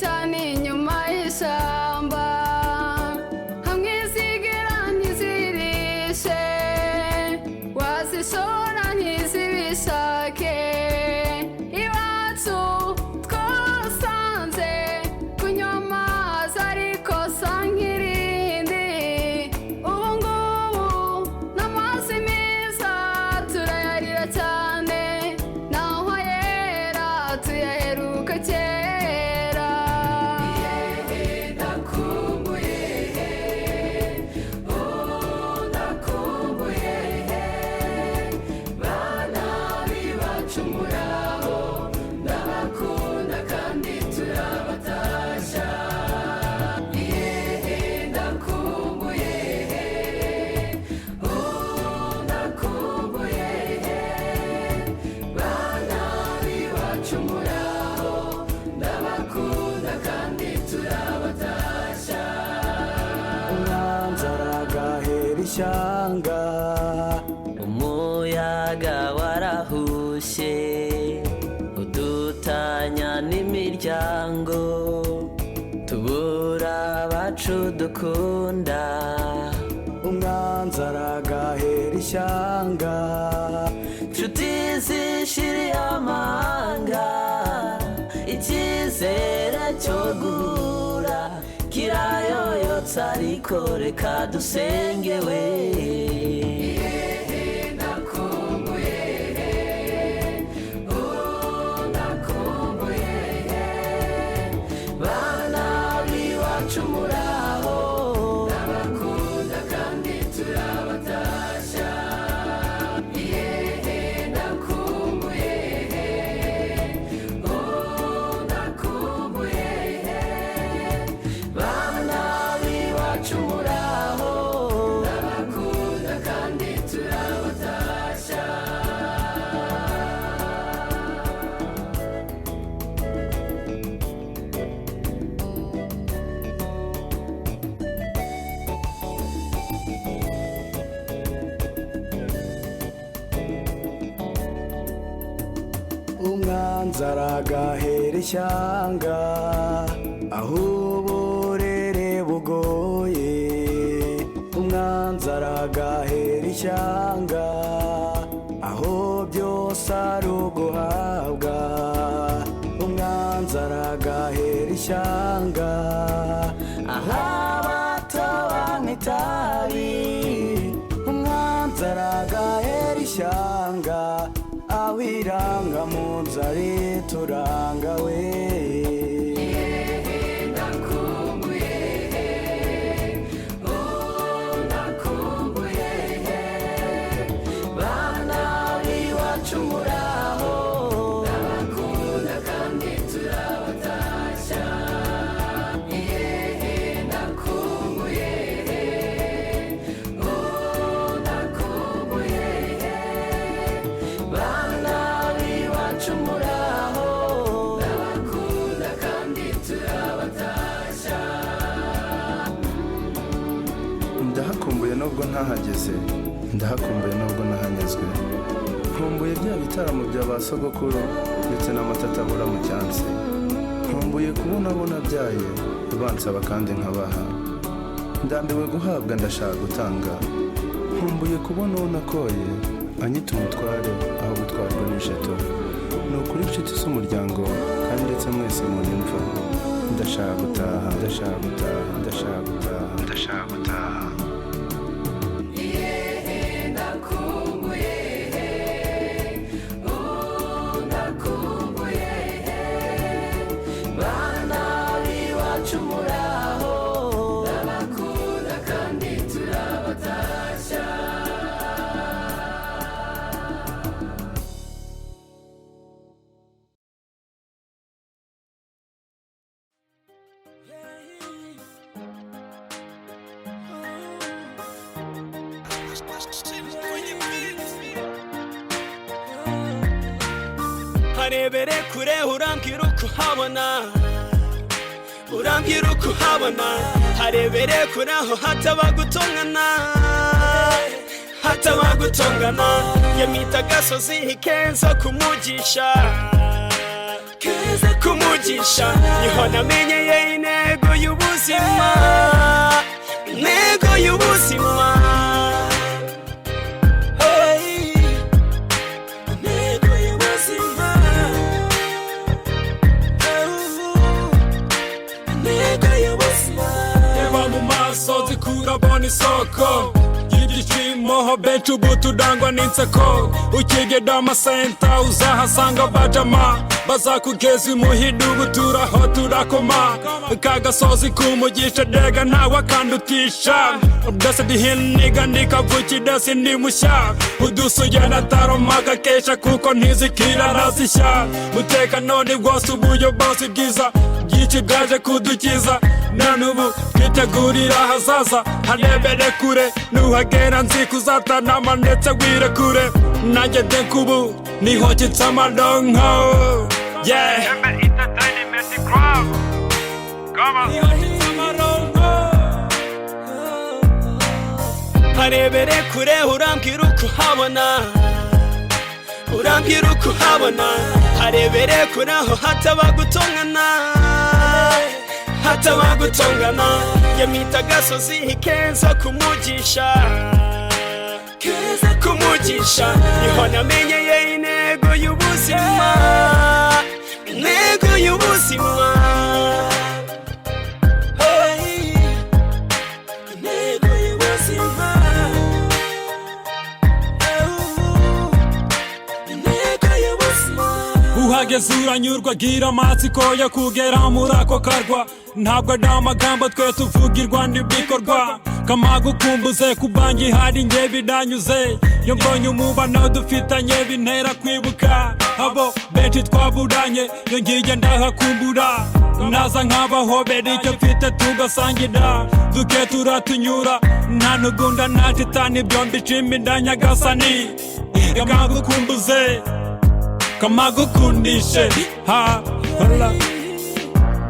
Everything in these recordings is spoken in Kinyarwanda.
cyane inyuma y'ishyamba hamwe zigera ntizirishe wazishora ntizibishake iwacu twasanze kunywa amazi ariko sa nk'irindi ubu ngubu n'amazi meza turayarira cyane naho yera tuyaheruka kera ndakumbuye ndakumbuye bana bibacu muraho ndabakunda kandi turabatashya ndakumbuye ndakumbuye bana bibacu muraho ndabakunda kandi turabatashya umwanzi aragahera ishyanga umuyaga warahushye udutanya n'imiryango tubura abacu dukunda umwanzi aragahera ishyanga nshuti zishiriye amanga icyizere cyo guhura kirayoyotse ariko reka dusengewe ndakumbuye ndakumbuye bana biwacu muraho ndabakunda kandi turabatashya ndakumbuye ndakumbuye bana biwacu muraho ndabakunda kandi turabatashya umwanzi aragahera ishyanga aho uburere bugoye umwanzi aragahera ishyanga aho byose ari uguhabwa umwanzi aragahera ishyanga aho abato banywa itabi umwanzi aragahera ishyanga aho irangamuntu ari turanga we ndakumbuye ndakumbuye bana biwacu muraho ndabakunda kandi turabatashya ndakumbuye ndakumbuye bana biwacu muraho ndabakunda kandi turabatashya ndahakumbuye nubwo ntahageze ndahakumbuye nubwo nahanyazwe nkumbuye bya bitaramo bya ba sogokuru ndetse n'amatata abura mu cyansi nkumbuye kubona abo nabyaye bansaba kandi nkabaha ndambiwe guhabwa ndashaka gutanga nkumbuye kubona uwo nakoye anyita umutware aho gutwarwa n'isheto ni ukuri inshuti z'umuryango kandi ndetse mwese munyumva ndashaka gutaha ndashaka gutaha ndashaka gutaha ndashaka gutaha ndakumbuye ndakumbuye bana biwacu muraho ndabakunda kandi turabatashya harebere kure urambwira uko uhabona urambwira uko uhabona harebere kure aho hataba gutongana hataba gutongana yamwita agasozi keza kumugisha niho namenye reba mu maso zikurabona isoko y'ibyishimo benshi ubu tudangwa n'inseko ukigeda amasenta uzahasanga bajama bazakugeza imuhida ubu turaho turakoma kagasozi kumugisha dega ntawe akandutisha udase dihiniga ndikavukida sindi mushya udusuye nataroma gakesha kuko ntizikira arazishya mutekano ni bwose ubuyobozi bwiza byinshi byaje kudukiza none ubu twitegurira ahazaza harebere kure nuhagera nzi kuzatanama ndetse wire kure nanjye denkubu niho kitsamadonko yeah harebere kure urambwira uko uhabona urambwira uko uhabona harebere kure aho hataba gutongana hataba gutongana yamita gasozi keza kumugisha kumugisha niho namenyeye intego y'ubuzima intego y'ubuzima intego y'ubuzima intego y'ubuzima uhageze uranyurwa gira amatsiko yo kugera muri ako karwa ntabwo ari amagambo twe tuvugirwa n'ibikorwa kamagukumbuze kubangi hari nge bidanyuze yo mbonye umubano dufitanye bintera kwibuka abo benshi twaburanye yo ngiye ndahakumbura naza nk'abahobera icyo mfite tugasangira duke turatunyura nta ntugunda nta titani byombi icimbi ndanyagasani kamagukumbuze kamagukundishe ha hola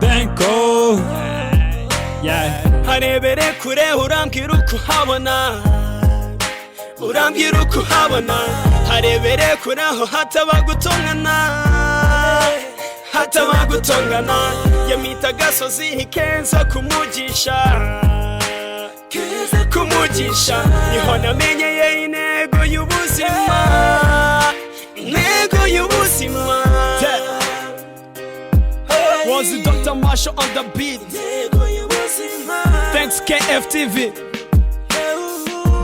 Benko yeah harebere kure urambwira uko uhabona urambwira uko uhabona harebere kure aho hataba gutongana hataba gutongana yamita gasozi keza kumugisha kumugisha niho namenyeye intego y'ubuzima intego y'ubuzima was it Dr. Marshall on the beat thanks KFTV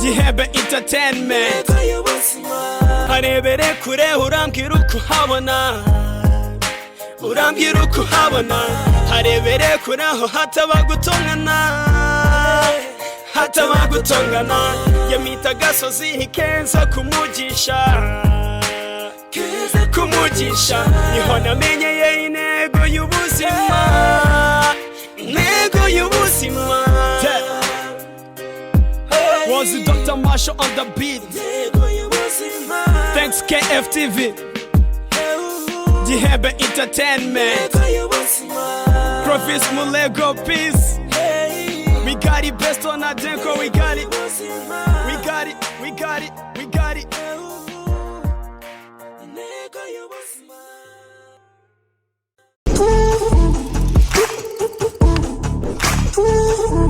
Gihebe Entertainment harebere kure urambwira uko uhabona urambwira uko uhabona harebere kure aho hataba gutongana hataba gutongana yamita gasozi keza kumugisha kumugisha niho namenyeye intego y'ubuzima intego y'ubuzima was it Dr. Marshall on the beat thanks KFTV Gihebe Entertainment Profis Mulego Peace we got it best on our denko we got it we got it we got it we got it Woo!